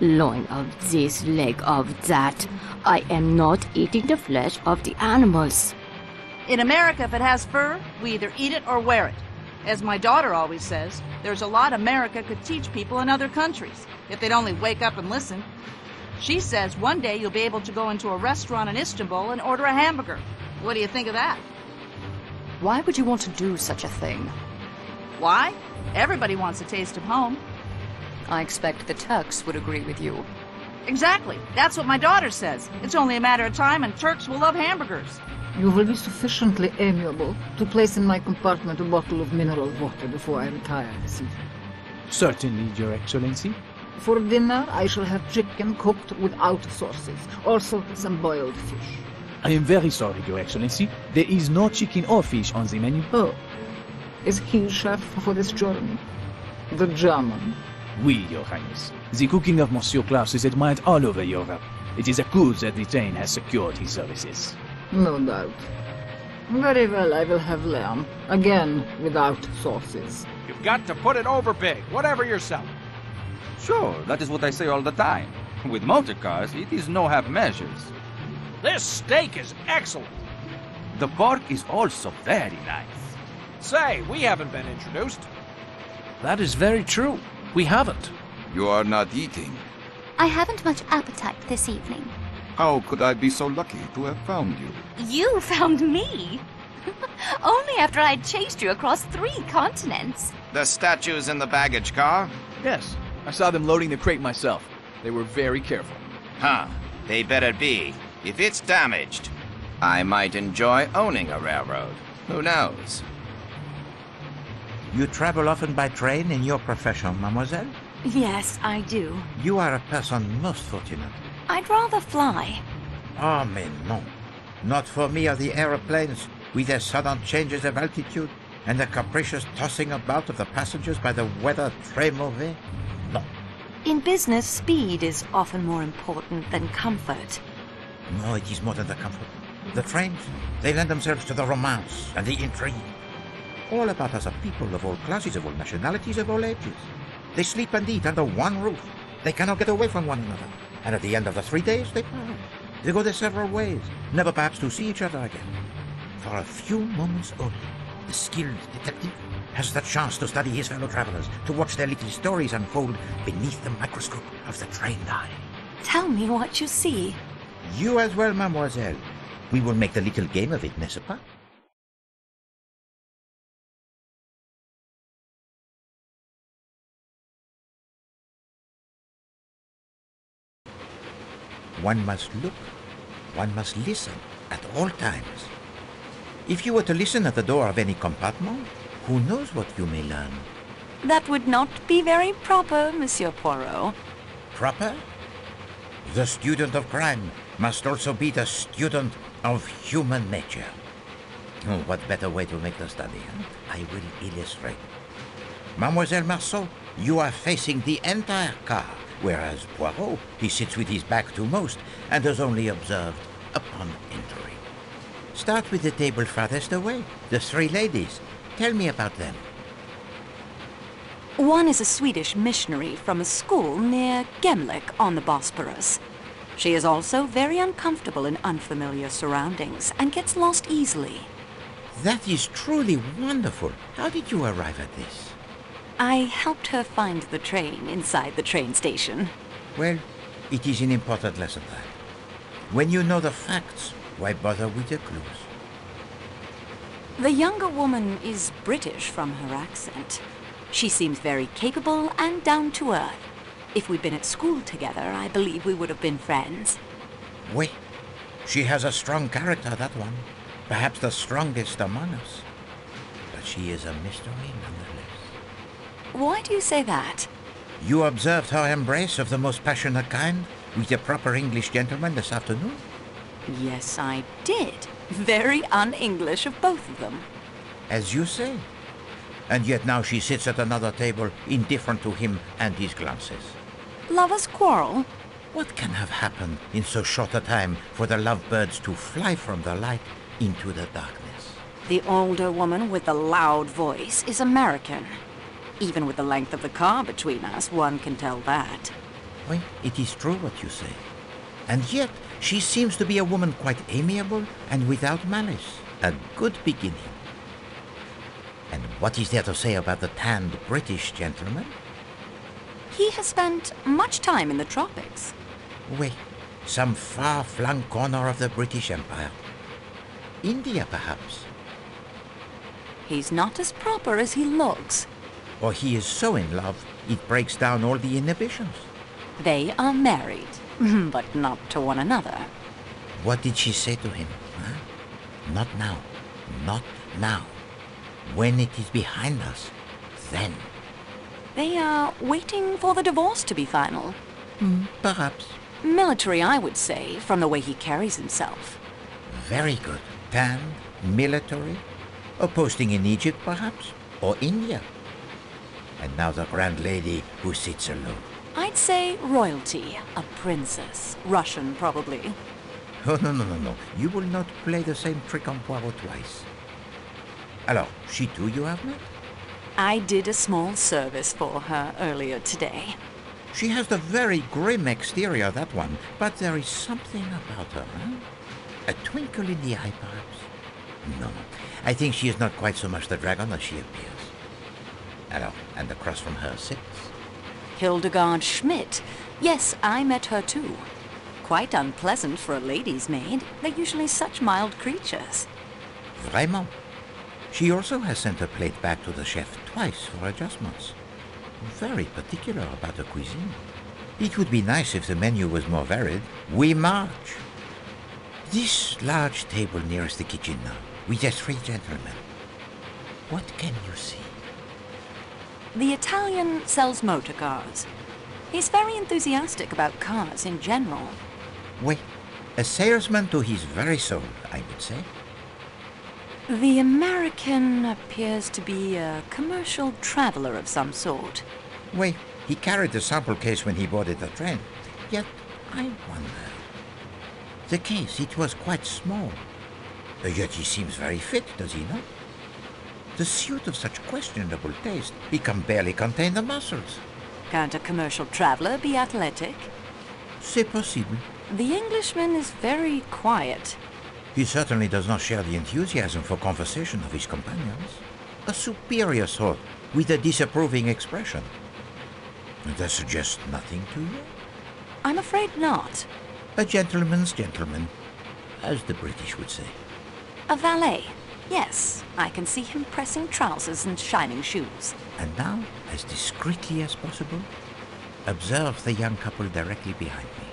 loin of this, leg of that. I am not eating the flesh of the animals. In America, if it has fur, we either eat it or wear it. As my daughter always says, there's a lot America could teach people in other countries, if they'd only wake up and listen. She says one day you'll be able to go into a restaurant in Istanbul and order a hamburger. What do you think of that? Why would you want to do such a thing? Why? Everybody wants a taste of home. I expect the Turks would agree with you. Exactly. That's what my daughter says. It's only a matter of time and Turks will love hamburgers. You will be sufficiently amiable to place in my compartment a bottle of mineral water before I retire this evening. Certainly, Your Excellency. For dinner, I shall have chicken cooked without sauces, also some boiled fish. I am very sorry, Your Excellency. There is no chicken or fish on the menu. Oh, is he chef for this journey? The German? Oui, Your Highness. The cooking of Monsieur Klaus is admired all over Europe. It is a good that the train has secured his services. No doubt. Very well, I will have lamb. Again, without sauces. You've got to put it over big, whatever you're selling. Sure, that is what I say all the time. With motor cars, it is no half measures. This steak is excellent. The pork is also very nice. Say, we haven't been introduced. That is very true. We haven't. You are not eating. I haven't much appetite this evening. How could I be so lucky to have found you? You found me? Only after I'd chased you across 3 continents. The statues in the baggage car? Yes, I saw them loading the crate myself. They were very careful. Huh, they better be. If it's damaged, I might enjoy owning a railroad. Who knows? You travel often by train in your profession, mademoiselle? Yes, I do. You are a person most fortunate. I'd rather fly. Oh, mais non. Not for me are the aeroplanes, with their sudden changes of altitude and the capricious tossing about of the passengers by the weather très mauvais. No. In business, speed is often more important than comfort. No, it is more than the comfort. The trains, they lend themselves to the romance and the intrigue. All about us are people of all classes, of all nationalities, of all ages. They sleep and eat under one roof. They cannot get away from one another. And at the end of the 3 days, they part. They go their several ways, never perhaps to see each other again. For a few moments only, the skilled detective has the chance to study his fellow travelers, to watch their little stories unfold beneath the microscope of the trained eye. Tell me what you see. You as well, mademoiselle. We will make the little game of it, n'est-ce pas? One must look, one must listen at all times. If you were to listen at the door of any compartment, who knows what you may learn? That would not be very proper, Monsieur Poirot. Proper? The student of crime must also be the student of human nature. Oh, what better way to make the study? I will illustrate. Mademoiselle Marceau, you are facing the entire car, whereas Poirot, he sits with his back to most and is only observed upon entering. Start with the table farthest away, the 3 ladies. Tell me about them. One is a Swedish missionary from a school near Gemlik on the Bosporus. She is also very uncomfortable in unfamiliar surroundings and gets lost easily. That is truly wonderful. How did you arrive at this? I helped her find the train inside the train station. Well, it is an important lesson, that. When you know the facts, why bother with the clues? The younger woman is British from her accent. She seems very capable and down to earth. If we'd been at school together, I believe we would have been friends. Oui, she has a strong character, that one. Perhaps the strongest among us. But she is a mystery nonetheless. Why do you say that? You observed her embrace of the most passionate kind with a proper English gentleman this afternoon? Yes, I did. Very un-English of both of them. As you say. And yet now she sits at another table, indifferent to him and his glances. Lovers quarrel? What can have happened in so short a time for the lovebirds to fly from the light into the darkness? The older woman with the loud voice is American. Even with the length of the car between us, one can tell that. Well, it is true what you say. And yet, she seems to be a woman quite amiable and without malice. A good beginning. And what is there to say about the tanned British gentleman? He has spent much time in the tropics. Wait, some far-flung corner of the British Empire. India, perhaps. He's not as proper as he looks. Or he is so in love, it breaks down all the inhibitions. They are married, but not to one another. What did she say to him? Huh? Not now. Not now. When it is behind us, then. They are waiting for the divorce to be final. Perhaps. Military, I would say, from the way he carries himself. Very good. Tanned, military. Or posting in Egypt, perhaps. Or India. And now the grand lady who sits alone. I'd say royalty. A princess. Russian, probably. Oh, no. You will not play the same trick on Poirot twice. Alors, she too you have met? I did a small service for her earlier today. She has the very grim exterior, that one, but there is something about her, huh? A twinkle in the eye, perhaps? No, I think she is not quite so much the dragon as she appears. Alors, and across from her sits? Hildegard Schmidt. Yes, I met her too. Quite unpleasant for a lady's maid. They're usually such mild creatures. Vraiment. She also has sent her plate back to the chef twice for adjustments. Very particular about the cuisine. It would be nice if the menu was more varied. We march. This large table nearest the kitchen now, with the three gentlemen. What can you see? The Italian sells motor cars. He's very enthusiastic about cars in general. Wait, a salesman to his very soul, I would say. The American appears to be a commercial traveler of some sort. Wait, he carried the sample case when he boarded the train. Yet, I wonder. The case, it was quite small. Yet he seems very fit, does he not? The suit of such questionable taste, he can barely contain the muscles. Can't a commercial traveler be athletic? C'est possible. The Englishman is very quiet. He certainly does not share the enthusiasm for conversation of his companions. A superior sort, with a disapproving expression. That suggests nothing to you? I'm afraid not. A gentleman's gentleman, as the British would say. A valet. Yes, I can see him pressing trousers and shining shoes. And now, as discreetly as possible, observe the young couple directly behind me.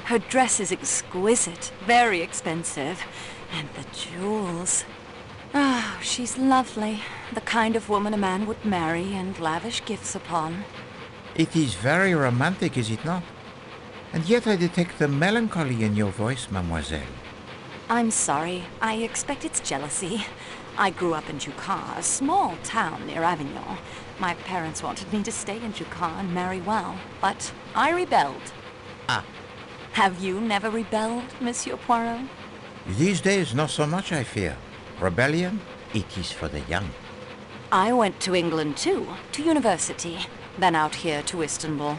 Her dress is exquisite, very expensive. And the jewels. Oh, she's lovely. The kind of woman a man would marry and lavish gifts upon. It is very romantic, is it not? And yet I detect the melancholy in your voice, mademoiselle. I'm sorry. I expect it's jealousy. I grew up in Jucas, a small town near Avignon. My parents wanted me to stay in Jucas and marry well, but I rebelled. Ah. Have you never rebelled, Monsieur Poirot? These days, not so much, I fear. Rebellion, it is for the young. I went to England, too, to university, then out here to Istanbul.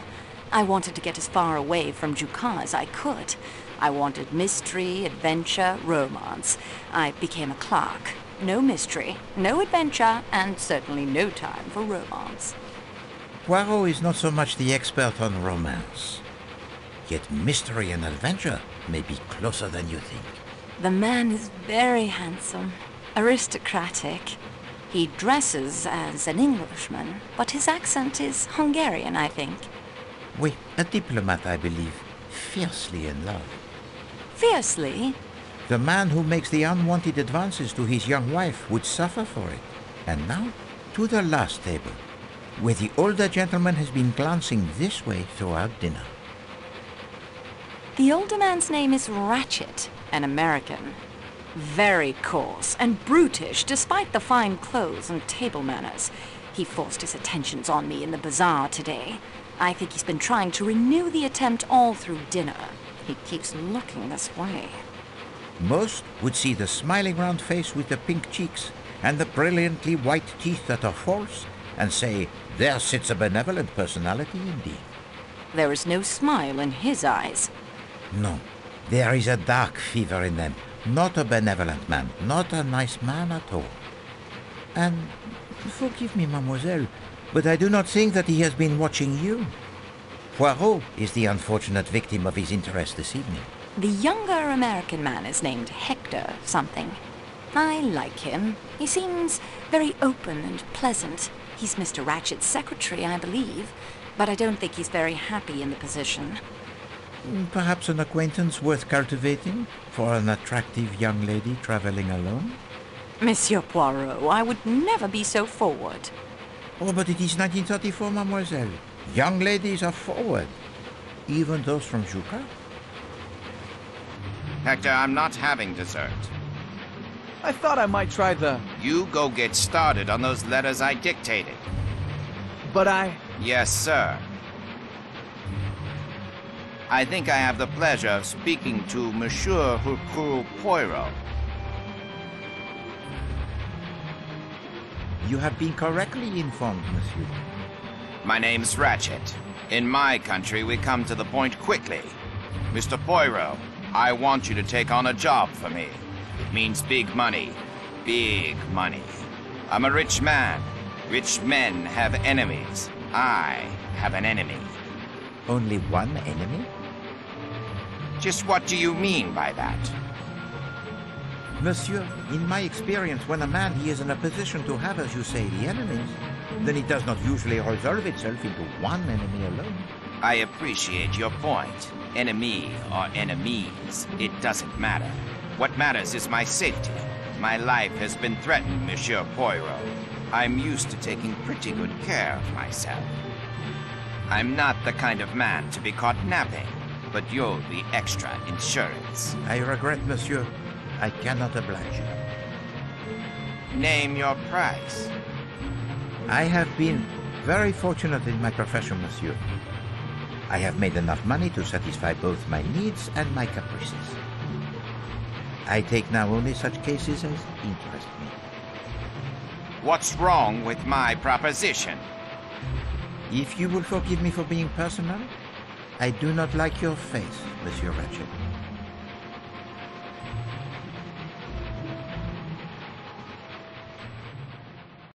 I wanted to get as far away from Jucas as I could. I wanted mystery, adventure, romance. I became a clerk. No mystery, no adventure, and certainly no time for romance. Poirot is not so much the expert on romance. Yet mystery and adventure may be closer than you think. The man is very handsome, aristocratic. He dresses as an Englishman, but his accent is Hungarian, I think. Oui, a diplomat, I believe, fiercely in love. Fiercely? The man who makes the unwanted advances to his young wife would suffer for it. And now, to the last table, where the older gentleman has been glancing this way throughout dinner. The older man's name is Ratchet, an American. Very coarse and brutish, despite the fine clothes and table manners. He forced his attentions on me in the bazaar today. I think he's been trying to renew the attempt all through dinner. He keeps looking this way. Most would see the smiling round face with the pink cheeks and the brilliantly white teeth that are false and say, there sits a benevolent personality indeed. There is no smile in his eyes. No, there is a dark fever in them. Not a benevolent man, not a nice man at all. And forgive me, mademoiselle, but I do not think that he has been watching you. Poirot is the unfortunate victim of his interest this evening. The younger American man is named Hector something. I like him. He seems very open and pleasant. He's Mr. Ratchet's secretary, I believe, but I don't think he's very happy in the position. Perhaps an acquaintance worth cultivating for an attractive young lady traveling alone? Monsieur Poirot, I would never be so forward. Oh, but it is 1934, mademoiselle. Young ladies are forward. Even those from Juka. Hector, I'm not having dessert. I thought I might try the... You go get started on those letters I dictated. But I... Yes, sir. I think I have the pleasure of speaking to Monsieur Hercule Poirot. You have been correctly informed, monsieur. My name's Ratchet. In my country, we come to the point quickly. Mr. Poirot, I want you to take on a job for me. It means big money. Big money. I'm a rich man. Rich men have enemies. I have an enemy. Only one enemy? Just what do you mean by that? Monsieur, in my experience, when a man he is in a position to have, as you say, the enemies, then it does not usually resolve itself into one enemy alone. I appreciate your point. Enemy or enemies, it doesn't matter. What matters is my safety. My life has been threatened, Monsieur Poirot. I'm used to taking pretty good care of myself. I'm not the kind of man to be caught napping, but you'll be extra insurance. I regret, monsieur. I cannot oblige you. Name your price. I have been very fortunate in my profession, monsieur. I have made enough money to satisfy both my needs and my caprices. I take now only such cases as interest me. What's wrong with my proposition? If you will forgive me for being personal, I do not like your face, Monsieur Ratchet.